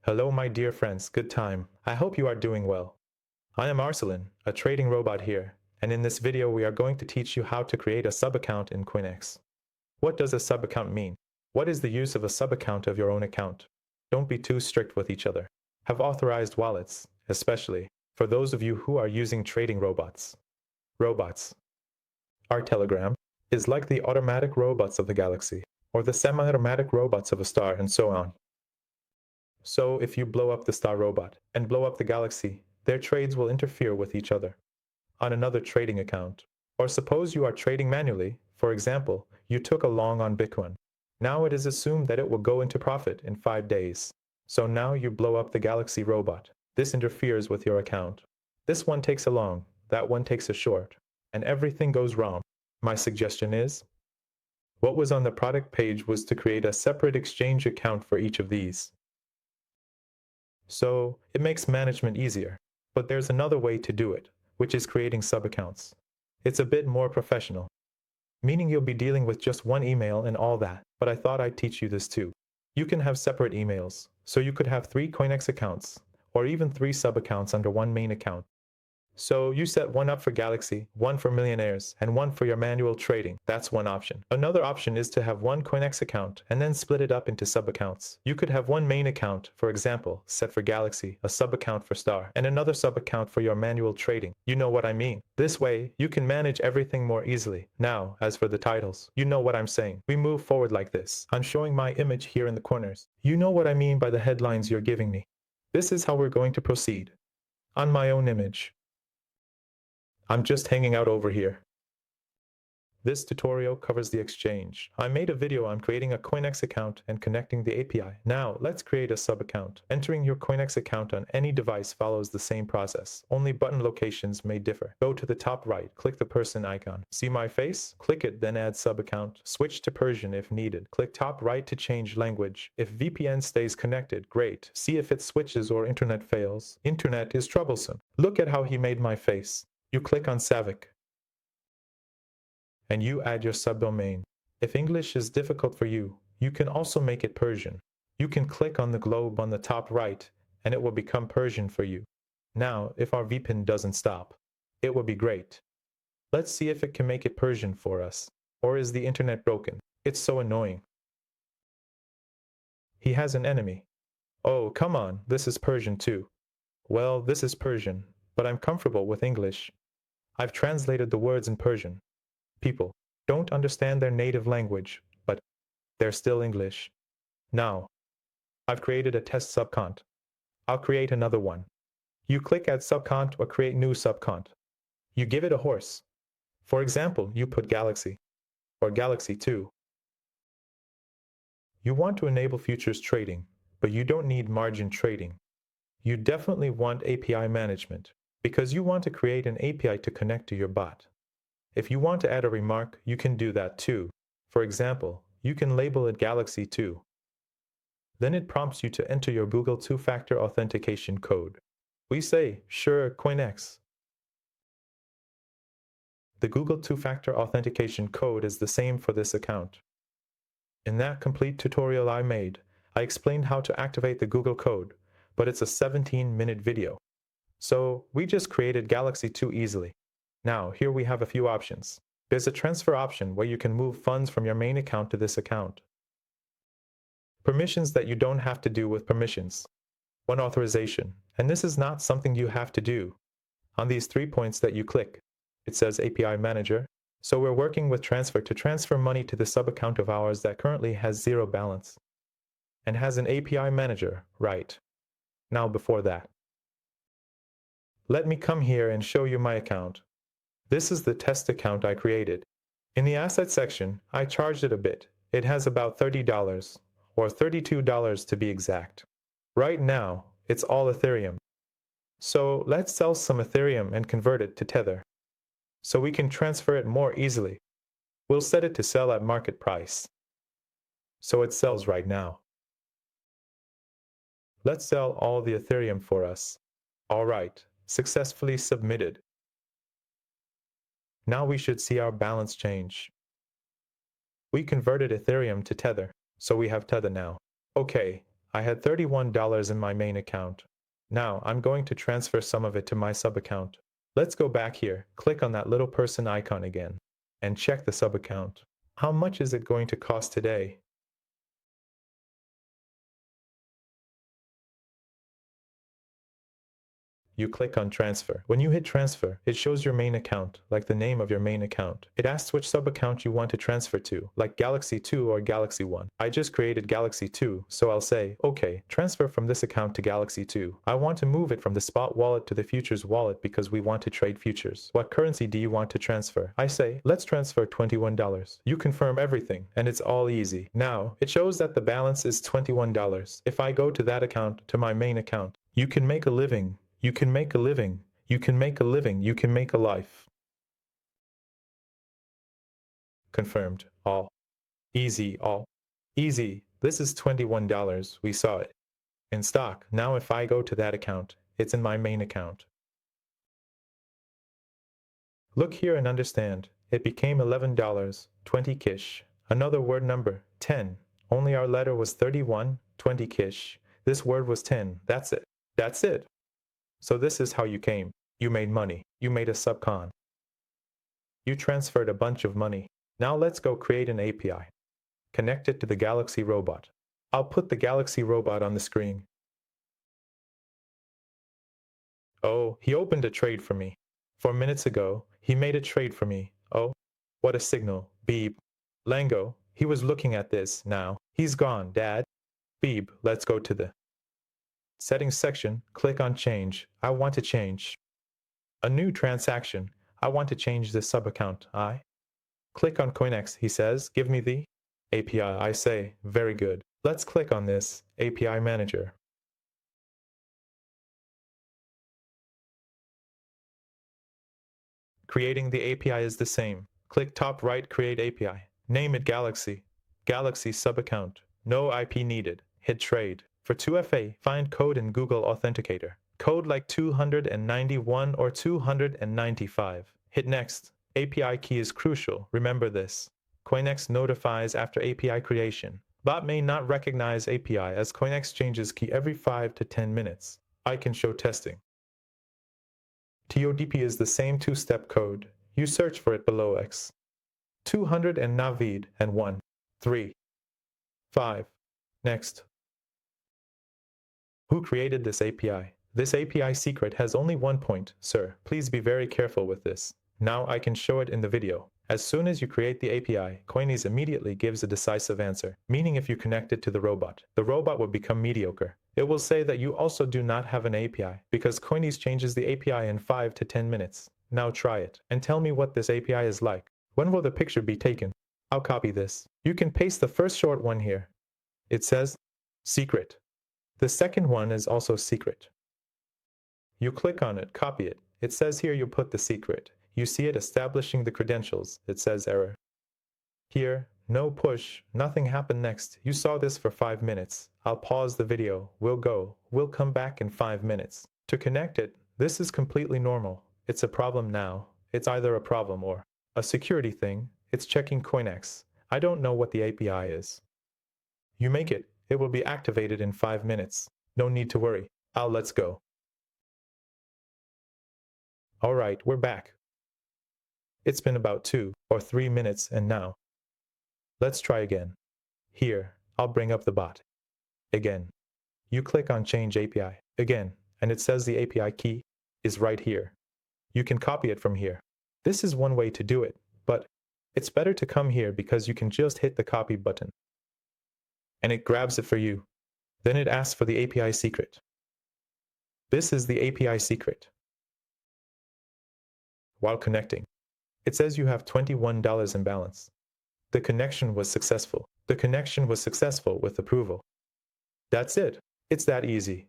Hello, my dear friends. Good time. I hope you are doing well. I am Arcelin, a trading robot here, and in this video we are going to teach you how to create a sub-account in CoinEx. What does a sub-account mean? What is the use of a sub-account of your own account? Don't be too strict with each other. Have authorized wallets, especially for those of you who are using trading robots. Robots. Our Telegram is like the automatic robots of the galaxy, or the semi-automatic robots of a star, and so on. So if you blow up the star robot and blow up the galaxy, their trades will interfere with each other on another trading account. Or suppose you are trading manually. For example, you took a long on Bitcoin. Now it is assumed that it will go into profit in 5 days. So now you blow up the galaxy robot. This interferes with your account. This one takes a long, that one takes a short, and everything goes wrong. My suggestion is, what was on the product page was to create a separate exchange account for each of these. So it makes management easier. But there's another way to do it, which is creating sub-accounts. It's a bit more professional, meaning you'll be dealing with just one email and all that, but I thought I'd teach you this too. You can have separate emails, so you could have 3 CoinEx accounts, or even 3 sub-accounts under one main account. So you set one up for Galaxy, one for millionaires, and one for your manual trading. That's one option. Another option is to have one CoinEx account and then split it up into sub-accounts. You could have one main account, for example, set for Galaxy, a sub-account for Star, and another sub-account for your manual trading. You know what I mean. This way, you can manage everything more easily. Now, as for the titles, you know what I'm saying. We move forward like this. I'm showing my image here in the corners. You know what I mean by the headlines you're giving me. This is how we're going to proceed. On my own image. I'm just hanging out over here. This tutorial covers the exchange. I made a video on creating a CoinEx account and connecting the API. Now, let's create a sub-account. Entering your CoinEx account on any device follows the same process. Only button locations may differ. Go to the top right, click the person icon. See my face? Click it, then add sub-account. Switch to Persian if needed. Click top right to change language. If VPN stays connected, great. See if it switches or internet fails. Internet is troublesome. Look at how he made my face. You click on Savic, and you add your subdomain. If English is difficult for you, you can also make it Persian. You can click on the globe on the top right, and it will become Persian for you. Now, if our VPN doesn't stop, it will be great. Let's see if it can make it Persian for us. Or is the internet broken? It's so annoying. He has an enemy. Oh, come on, this is Persian too. Well, this is Persian, but I'm comfortable with English. I've translated the words in Persian. People don't understand their native language, but they're still English. Now, I've created a test subcont. I'll create another one. You click add subcont or create new subcont. You give it a horse. For example, you put Galaxy or Galaxy 2. You want to enable futures trading, but you don't need margin trading. You definitely want API management, because you want to create an API to connect to your bot. If you want to add a remark, you can do that too. For example, you can label it Galaxy 2. Then it prompts you to enter your Google two-factor authentication code. We say, sure, CoinEx. The Google two-factor authentication code is the same for this account. In that complete tutorial I made, I explained how to activate the Google code, but it's a 17-minute video. So we just created Galaxy 2 easily. Now, here we have a few options. There's a transfer option where you can move funds from your main account to this account. Permissions that you don't have to do with permissions. One authorization, and this is not something you have to do. On these 3 points that you click, it says API Manager. So we're working with transfer to transfer money to the sub-account of ours that currently has 0 balance and has an API Manager, right? Now before that, let me come here and show you my account. This is the test account I created. In the asset section, I charged it a bit. It has about $30, or $32 to be exact. Right now, it's all Ethereum. So let's sell some Ethereum and convert it to Tether, so we can transfer it more easily. We'll set it to sell at market price. So it sells right now. Let's sell all the Ethereum for us. All right, successfully submitted. Now we should see our balance change. We converted Ethereum to Tether, so we have Tether now. Okay, I had $31 in my main account. Now, I'm going to transfer some of it to my sub account. Let's go back here, click on that little person icon again, and check the sub account. How much is it going to cost today? You click on transfer. When you hit transfer, it shows your main account, like the name of your main account. It asks which sub account you want to transfer to, like Galaxy 2 or Galaxy 1. I just created Galaxy 2, so I'll say, okay, transfer from this account to Galaxy 2. I want to move it from the spot wallet to the futures wallet because we want to trade futures. What currency do you want to transfer? I say, let's transfer $21. You confirm everything, and it's all easy. Now, it shows that the balance is $21. If I go to that account, to my main account, you can make a living. You can make a living. You can make a living. You can make a life. Confirmed. All. Easy. All. Easy. This is $21. We saw it. In stock. Now if I go to that account, it's in my main account. Look here and understand. It became $11, 20 kish. Another word number, 10. Only our letter was 31, 20 kish. This word was 10. That's it. That's it. So this is how you came. You made money. You made a subcon. You transferred a bunch of money. Now let's go create an API. Connect it to the Galaxy robot. I'll put the Galaxy robot on the screen. Oh, he opened a trade for me. 4 minutes ago, he made a trade for me. Oh, what a signal. Beep. Lango, he was looking at this now. He's gone, Dad. Beep, let's go to the settings section, click on change. I want to change. A new transaction. I want to change this sub-account. I click on CoinEx. He says, give me the API. I say, very good. Let's click on this API manager. Creating the API is the same. Click top right, create API. Name it Galaxy. Galaxy sub-account. No IP needed. Hit trade. For 2FA, find code in Google Authenticator. Code like 291 or 295. Hit next. API key is crucial. Remember this. CoinEx notifies after API creation. Bot may not recognize API as CoinEx changes key every 5 to 10 minutes. I can show testing. TODP is the same two-step code. You search for it below X. 200 and Navid and 1, 3, 5. Next. Who created this API? This API secret has only one point, sir. Please be very careful with this. Now I can show it in the video. As soon as you create the API, CoinEx immediately gives a decisive answer, meaning if you connect it to the robot will become mediocre. It will say that you also do not have an API, because CoinEx changes the API in 5 to 10 minutes. Now try it, and tell me what this API is like. When will the picture be taken? I'll copy this. You can paste the first short one here. It says, secret. The second one is also secret. You click on it, copy it. It says here you put the secret. You see it establishing the credentials. It says error. Here, no push, nothing happened next. You saw this for 5 minutes. I'll pause the video. We'll come back in 5 minutes. To connect it, this is completely normal. It's a problem now. It's either a problem or a security thing. It's checking CoinEx. I don't know what the API is. You make it. It will be activated in 5 minutes. No need to worry. Let's go. All right, we're back. It's been about 2 or 3 minutes and now. Let's try again. Here, I'll bring up the bot. Again. You click on Change API. Again, and it says the API key is right here. You can copy it from here. This is one way to do it, but it's better to come here because you can just hit the copy button. And it grabs it for you. Then it asks for the API secret. This is the API secret. While connecting, it says you have $21 in balance. The connection was successful. The connection was successful with approval. That's it. It's that easy.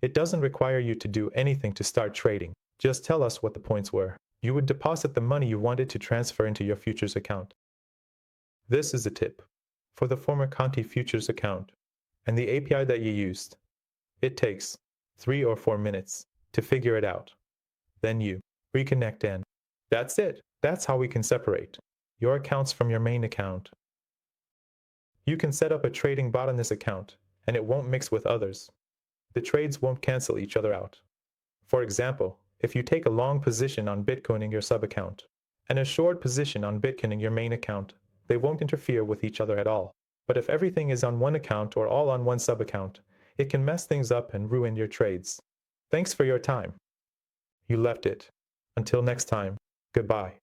It doesn't require you to do anything to start trading. Just tell us what the points were. You would deposit the money you wanted to transfer into your futures account. This is a tip. For the former Conti futures account and the API that you used, it takes 3 or 4 minutes to figure it out. Then you reconnect and that's it. That's how we can separate your accounts from your main account. You can set up a trading bot on this account and it won't mix with others. The trades won't cancel each other out. For example, if you take a long position on Bitcoining your sub-account and a short position on Bitcoining your main account, they won't interfere with each other at all. But if everything is on one account or all on one sub-account, it can mess things up and ruin your trades. Thanks for your time. You left it. Until next time, goodbye.